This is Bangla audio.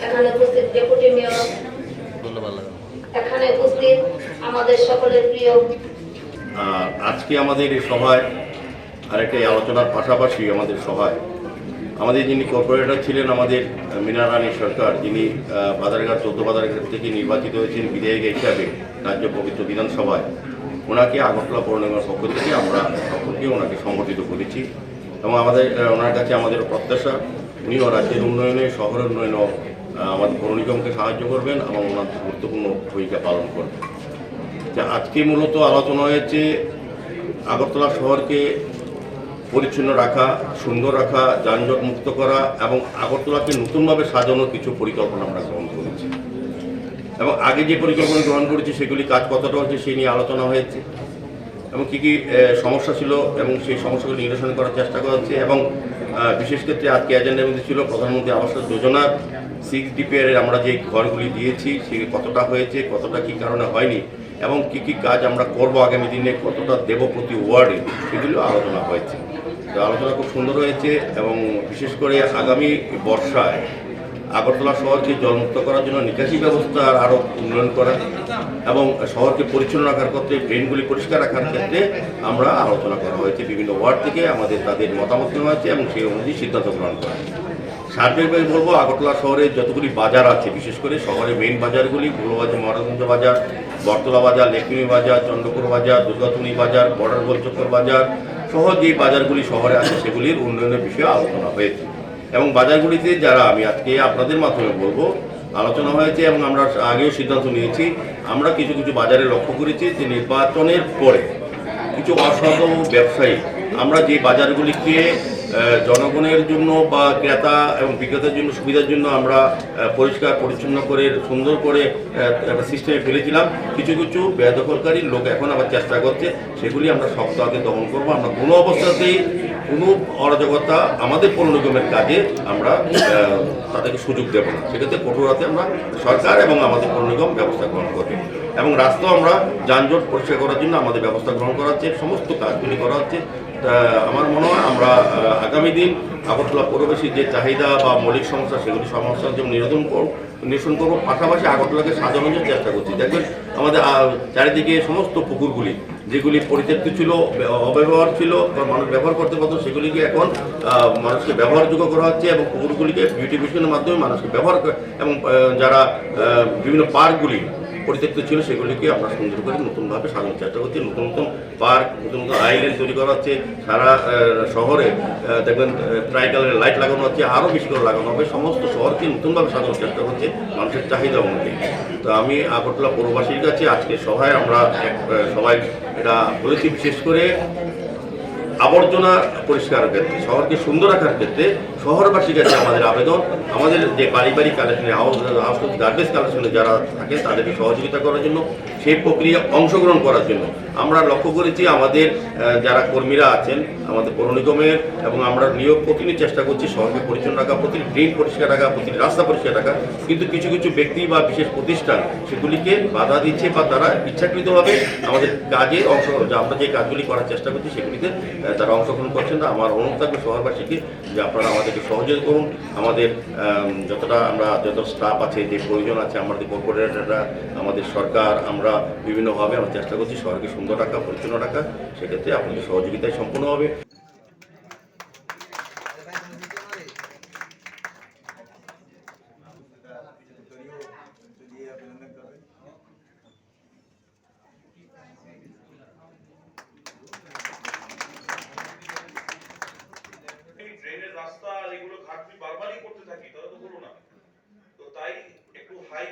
এখানে উপস্থিত ডেপুটি মেয়র, এখানে উপস্থিত আমাদের সকলের প্রিয়, আজকে আমাদের এই সভায় আরেকটি আলোচনার পাশাপাশি আমাদের সভায় আমাদের যিনি কর্পোরেটর ছিলেন আমাদের মীনা রানী সরকার, যিনি বাজারঘাট 14 বাজারঘাট থেকে নির্বাচিত হয়েছেন বিধায়িকা হিসাবে রাজ্য পবিত্র বিধানসভায়, ওনাকে আগরতলা পৌর নিগমের পক্ষ থেকে আমরা সকলকে ওনাকে সংগঠিত করেছি এবং ওনার কাছে আমাদের প্রত্যাশা উনিও রাজ্যের উন্নয়নে, শহরের উন্নয়নেও আমাদের পৌর নিগমকে সাহায্য করবেন এবং ওনার গুরুত্বপূর্ণ ভূমিকা পালন করবেন। আজকে মূলত আলোচনা হয়েছে আগরতলা শহরকে পরিচ্ছন্ন রাখা, সুন্দর রাখা, যানজট মুক্ত করা এবং আগরতলাকে নতুনভাবে সাজানোর কিছু পরিকল্পনা আমরা গ্রহণ করেছি এবং আগে যে পরিকল্পনা গ্রহণ করেছি সেগুলি কাজ কতটা হচ্ছে সেই নিয়ে আলোচনা হয়েছে এবং কী কী সমস্যা ছিল এবং সেই সমস্যাগুলি নিরসন করার চেষ্টা করা হচ্ছে এবং বিশেষ ক্ষেত্রে আজকে এজেন্ডার মধ্যে ছিল প্রধানমন্ত্রী আবাস যোজনার 6 DPR আমরা যে ঘরগুলি দিয়েছি সে কতটা হয়েছে, কতটা কী কারণে হয়নি এবং কী কী কাজ আমরা করব আগামী দিনে, কতটা দেব প্রতি ওয়ার্ডে, সেগুলো আলোচনা হয়েছে। তো আলোচনা খুব সুন্দর হয়েছে এবং বিশেষ করে আগামী বর্ষায় আগরতলা শহরকে জলমুক্ত করার জন্য নিকাশি ব্যবস্থার আরও উন্নয়ন করা এবং শহরকে পরিচ্ছন্ন রাখার ক্ষেত্রে ড্রেনগুলি পরিষ্কার রাখার ক্ষেত্রে আমরা আলোচনা করা হয়েছে। বিভিন্ন ওয়ার্ড থেকে তাদের মতামত নেওয়া হয়েছে এবং সেই অনুযায়ী সিদ্ধান্ত গ্রহণ করা হয়েছে। সার্বিকভাবে বলবো আগরতলা শহরে যতগুলি বাজার আছে, বিশেষ করে শহরের মেইন বাজারগুলি গুলোবাজার, মহারাজগঞ্জ বাজার, বটতলা বাজার, লেকমি বাজার, চন্দ্রপুর বাজার, দুর্গাতুনি বাজার, বর্ডার গোলচক্কর বাজার সহ যে বাজারগুলি শহরে আছে সেগুলির উন্নয়নের বিষয়ে আলোচনা হয়েছে এবং বাজারগুলিতে যারা আমি আজকে আপনাদের মাধ্যমে বলবো আলোচনা হয়েছে এবং আমরা আগেও সিদ্ধান্ত নিয়েছি। আমরা কিছু কিছু বাজারে লক্ষ্য করেছি যে নির্বাচনের পরে কিছু অসাধু ব্যবসায়ী আমরা যে বাজারগুলিকে জনগণের জন্য বা ক্রেতা এবং বিক্রেতার জন্য সুবিধার জন্য আমরা পরিষ্কার পরিচ্ছন্ন করে সুন্দর করে একটা সিস্টেমে ফেলেছিলাম, কিছু কিছু বেদখলকারী লোক এখন আবার চেষ্টা করছে, সেগুলি আমরা শক্ত আগে দমন করবো। আমরা কোনো অবস্থাতেই কোনো অরাজকতা আমাদের পৌর নিগমের কাজে আমরা তাদেরকে সুযোগ দেব না, সেক্ষেত্রে কঠোরতাতে আমরা সরকার এবং আমাদের পৌর নিগম ব্যবস্থা গ্রহণ করবে এবং রাস্তা আমরা যানজট পরিষ্কার করার জন্য আমাদের ব্যবস্থা গ্রহণ করা হচ্ছে, সমস্ত কাজগুলি করা হচ্ছে। আমার মনে হয় আমরা আগামী দিন আগরতলা পৌরবাসীর যে চাহিদা বা মৌলিক সমস্যা সেগুলি সমস্যার জন্য নিরসন করবো, পাশাপাশি আগরতলাকে সাজানোর জন্য চেষ্টা করছি। দেখবেন আমাদের চারিদিকে সমস্ত পুকুরগুলি যেগুলি পরিত্যক্ত ছিল, অব্যবহার ছিল বা মানুষ ব্যবহার করতে পারতো, সেগুলিকে এখন মানুষকে ব্যবহারযোগ্য করা হচ্ছে এবং পুকুরগুলিকে বিউটিফিকেশনের মাধ্যমে মানুষকে ব্যবহার করে এবং যারা বিভিন্ন পার্কগুলি পরিত্যক্ত ছিল সেগুলিকে আমরা সুন্দর করে নতুনভাবে সাজানোর চেষ্টা করছি। নতুন নতুন পার্ক, নতুন নতুন আইল্যান্ড তৈরি করা হচ্ছে, সারা শহরে দেখবেন ট্রাইকালের লাইট লাগানো হচ্ছে, আরও বেশি করে লাগানো হবে। সমস্ত শহরকে নতুনভাবে সাজানোর চেষ্টা করছে মানুষের চাহিদা অনুযায়ী। তো আমি আগরতলা পৌরবাসীর কাছে আজকে সভায় আমরা সবাই এটা বলেছি, বিশেষ করে আবর্জনা পরিষ্কারের ক্ষেত্রে, শহরকে সুন্দর রাখার ক্ষেত্রে শহরবাসীর কাছে আমাদের আবেদন, আমাদের যে পারিবারিক কালেকশনে হাউস গার্বেজ কালেকশনে যারা থাকেন তাদেরকে সহযোগিতা করার জন্য, সেই প্রক্রিয়া অংশগ্রহণ করার জন্য আমরা লক্ষ্য করেছি আমাদের যারা কর্মীরা আছেন আমাদের পৌর নিগমের এবং আমরা নিয়োগ প্রতিনিধি চেষ্টা করছি শহরকে পরিচ্ছন্ন রাখা, প্রতিটি ড্রেন পরিষ্কার রাখা, প্রতিটি রাস্তা পরিষ্কার রাখা, কিন্তু কিছু কিছু ব্যক্তি বা বিশেষ প্রতিষ্ঠান সেগুলিকে বাধা দিচ্ছে বা তারা ইচ্ছাকৃতভাবে আমাদের কাজে আমরা যে কাজগুলি করার চেষ্টা করছি সেগুলিতে তারা অংশগ্রহণ করছেন না। আমার অনুরোধ থাকবে শহরবাসীকে যে আপনারা আমাদেরকে সহযোগিতা করুন, আমাদের যত স্টাফ আছে, যে প্রয়োজন আছে, আমাদের কর্পোরেটররা, আমাদের সরকার, আমরা বিভিন্নভাবে আমরা চেষ্টা করছি শহরকে সুন্দর রাখা, পরিচ্ছন্ন রাখা, সেক্ষেত্রে আপনাদের সহযোগিতায় সম্পূর্ণ হবে। রাস্তা এগুলো ঘাটতি বারবারই করতে থাকি, তাহলে তো বলো না, তো তাই একটু হাই